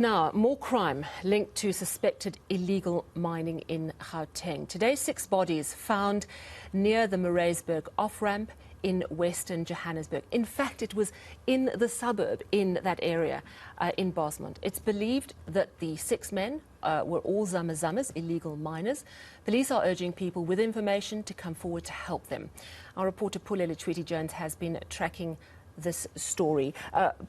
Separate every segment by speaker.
Speaker 1: Now, more crime linked to suspected illegal mining in Gauteng. Today, 6 bodies found near the Marais off-ramp in Western Johannesburg. In fact, it was in the suburb in that area, in Bosmont. It's believed that the 6 men were all zamas, illegal miners. Police are urging people with information to come forward to help them. Our reporter Pule Letshwiti-Jones has been tracking this story.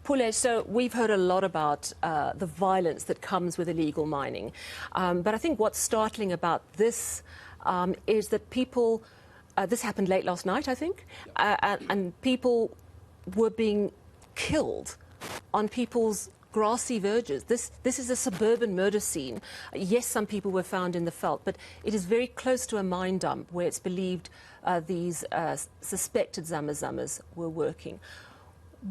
Speaker 1: Pule, so we've heard a lot about the violence that comes with illegal mining. But I think what's startling about this is that people, this happened late last night, I think, and people were being killed on people's grassy verges. This is a suburban murder scene. Yes, some people were found in the veld, but it is very close to a mine dump where it's believed these suspected zamas were working.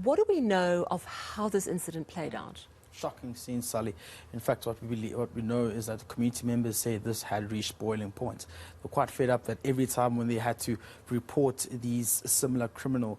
Speaker 1: What do we know of how this incident played out?
Speaker 2: Shocking scene, Sally. In fact, what we know is that the community members say this had reached boiling point. They're quite fed up that every time when they had to report these similar criminal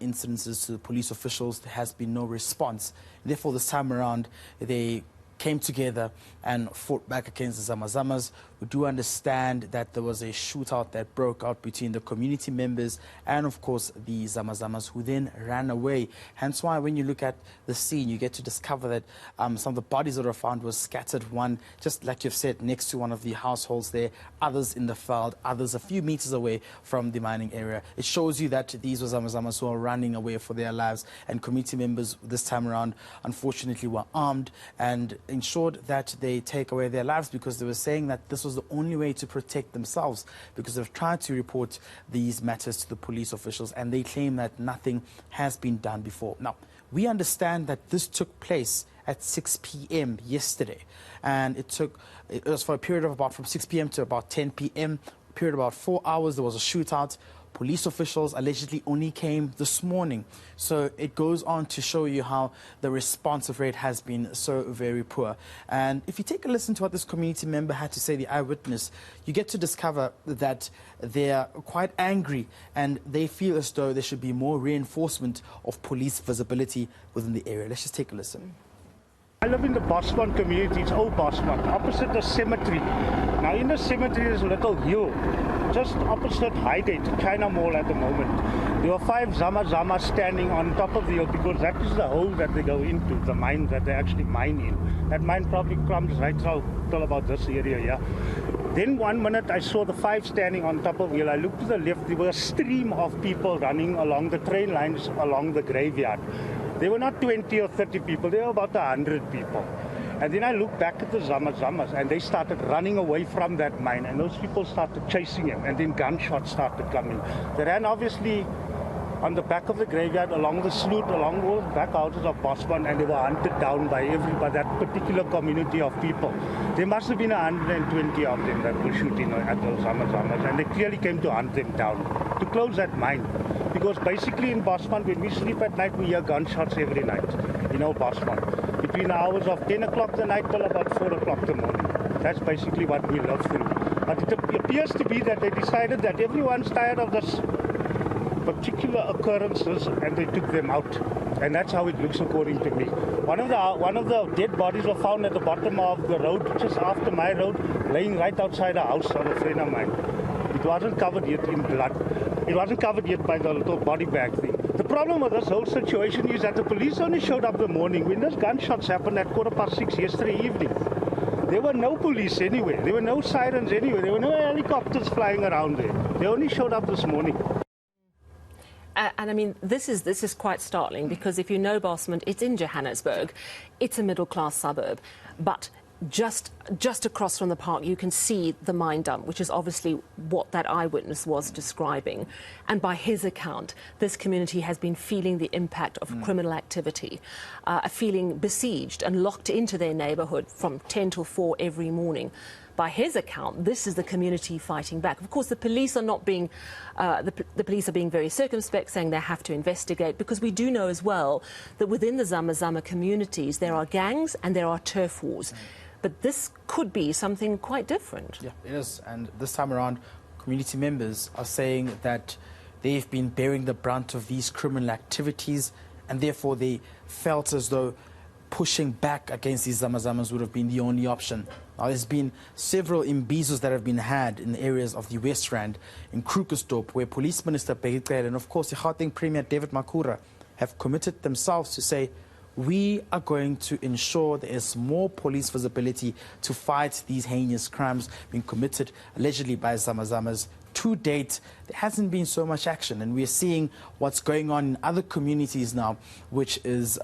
Speaker 2: incidences to the police officials, there has been no response. Therefore, this time around, they came together and fought back against the zamas. We do understand that there was a shootout that broke out between the community members and, of course, the zamas, who then ran away. Hence why when you look at the scene, you get to discover that some of the bodies that were found were scattered, one, just like you've said, next to one of the households there, others in the veld, others a few meters away from the mining area. It shows you that these were zamas who are running away for their lives, and community members this time around, unfortunately, were armed and ensured that they take away their lives, because they were saying that this was the only way to protect themselves, because they've tried to report these matters to the police officials and they claim that nothing has been done before. Now, we understand that this took place at 6 p.m. yesterday, and it was for a period of about from 6 p.m. to about 10 p.m. period of about 4 hours. There was a shootout. Police officials allegedly only came this morning. So it goes on to show you how the response rate has been so very poor. And if you take a listen to what this community member had to say, the eyewitness, you get to discover that they're quite angry and they feel as though there should be more reinforcement of police visibility within the area. Let's just take a listen.
Speaker 3: I live in the Bosmont community. It's old Bosmont, opposite the cemetery. Now in the cemetery is a little hill, just opposite Highgate, China Mall at the moment. There were 5 zamas standing on top of the hill, because that is the hole that they go into, the mine that they actually mine in. That mine probably comes right till about this area, yeah. Then 1 minute I saw the 5 standing on top of the hill. I looked to the left, there was a stream of people running along the train lines along the graveyard. There were not 20 or 30 people, there were about 100 people. And then I looked back at the zamas and they started running away from that mine, and those people started chasing him, and then gunshots started coming. They ran obviously on the back of the graveyard, along the sloot, along all the back houses of Bosmont, and they were hunted down by that particular community of people. There must have been 120 of them that were shooting at those zamas, and they clearly came to hunt them down, to close that mine. Because basically in Bosmont, when we sleep at night, we hear gunshots every night, you know, Bosmont. Between the hours of 10 o'clock the night till about 4 o'clock the morning. That's basically what we live through. But it appears to be that they decided that everyone's tired of this particular occurrences, and they took them out. And that's how it looks according to me. One of the dead bodies were found at the bottom of the road, just after my road, laying right outside a house of a friend of mine. It wasn't covered yet in blood. It wasn't covered yet by the little body bag thing. The problem with this whole situation is that the police only showed up the morning when those gunshots happened at 6:15 yesterday evening. There were no police anywhere. There were no sirens anywhere. There were no helicopters flying around there. They only showed up this morning.
Speaker 1: And I mean, this is quite startling, because if you know Bosmont, it's in Johannesburg. It's a middle-class suburb, but just across from the park, you can see the mine dump, which is obviously what that eyewitness was describing. And by his account, this community has been feeling the impact of criminal activity, feeling besieged and locked into their neighborhood from 10 till 4 every morning. By his account, this is the community fighting back. Of course, the police are not being, the police are being very circumspect, saying they have to investigate, because we do know as well that within the zama communities there are gangs and there are turf wars. But this could be something quite different.
Speaker 2: Yeah, it is. And this time around, community members are saying that they've been bearing the brunt of these criminal activities, and therefore they felt as though pushing back against these zamas would have been the only option. Now, there's been several imbizos that have been had in the areas of the West Rand, in Krugersdorp, where Police Minister Peggy and, of course, the Gauteng Premier David Makhura have committed themselves to say, we are going to ensure there is more police visibility to fight these heinous crimes being committed allegedly by zamas. To date, there hasn't been so much action, and we're seeing what's going on in other communities now, which is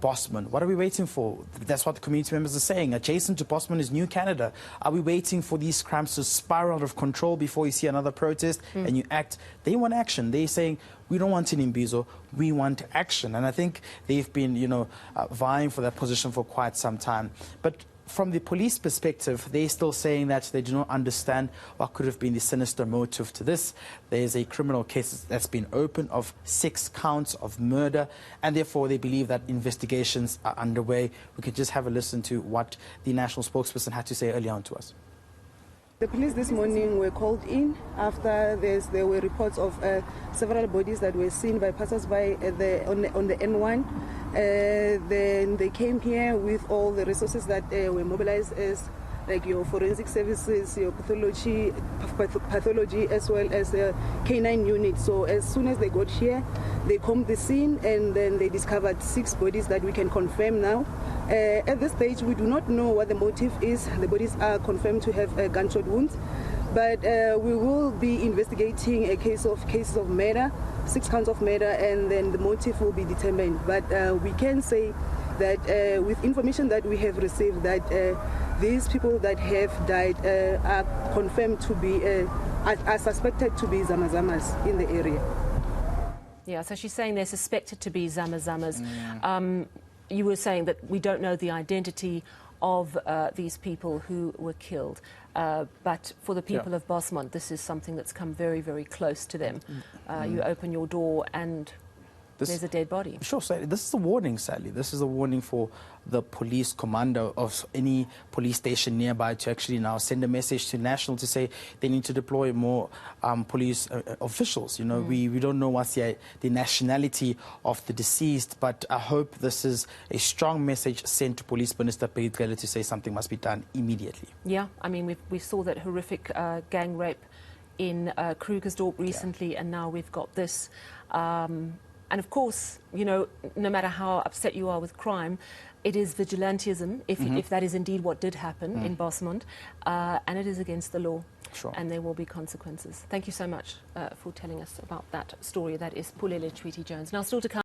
Speaker 2: Bosman. What are we waiting for? That's what the community members are saying. Adjacent to Bosman is New Canada. Are we waiting for these crimes to spiral out of control before you see another protest and you act? They want action. They're saying, we don't want an imbizo, we want action. And I think they've been, vying for that position for quite some time. But from the police perspective, they're still saying that they do not understand what could have been the sinister motive to this. There's a criminal case that's been opened of 6 counts of murder, and therefore they believe that investigations are underway. We could just have a listen to what the national spokesperson had to say earlier on to us.
Speaker 4: The police this morning were called in after there were reports of several bodies that were seen by passers-by on the N1. Then they came here with all the resources that were mobilized, as like your forensic services, your pathology, as well as the K9 unit. So as soon as they got here, they combed the scene, and then they discovered 6 bodies that we can confirm now. At this stage, we do not know what the motive is. The bodies are confirmed to have gunshot wounds, but we will be investigating cases of murder, 6 counts of murder, and then the motive will be determined. But we can say that with information that we have received, that these people that have died are confirmed to be, are suspected to be zamas in the area.
Speaker 1: Yeah, so she's saying they're suspected to be zamas. You were saying that we don't know the identity of these people who were killed. But for the people of Bosman, this is something that's come very, very close to them. You open your door and there's a dead body.
Speaker 2: Sure, Sally. This is a warning, Sally. This is a warning for the police commander of any police station nearby to actually now send a message to National to say they need to deploy more police officials. We don't know what's the nationality of the deceased, but I hope this is a strong message sent to Police Minister Peggy to say something must be done immediately.
Speaker 1: Yeah, I mean, we saw that horrific gang rape in Krugersdorp recently, and now we've got this. And of course, no matter how upset you are with crime, it is vigilantism, if that is indeed what did happen in Bosman, and it is against the law.
Speaker 2: Sure.
Speaker 1: And there will be consequences. Thank you so much for telling us about that story. That is Pule Letshwiti-Jones. Now, still to come.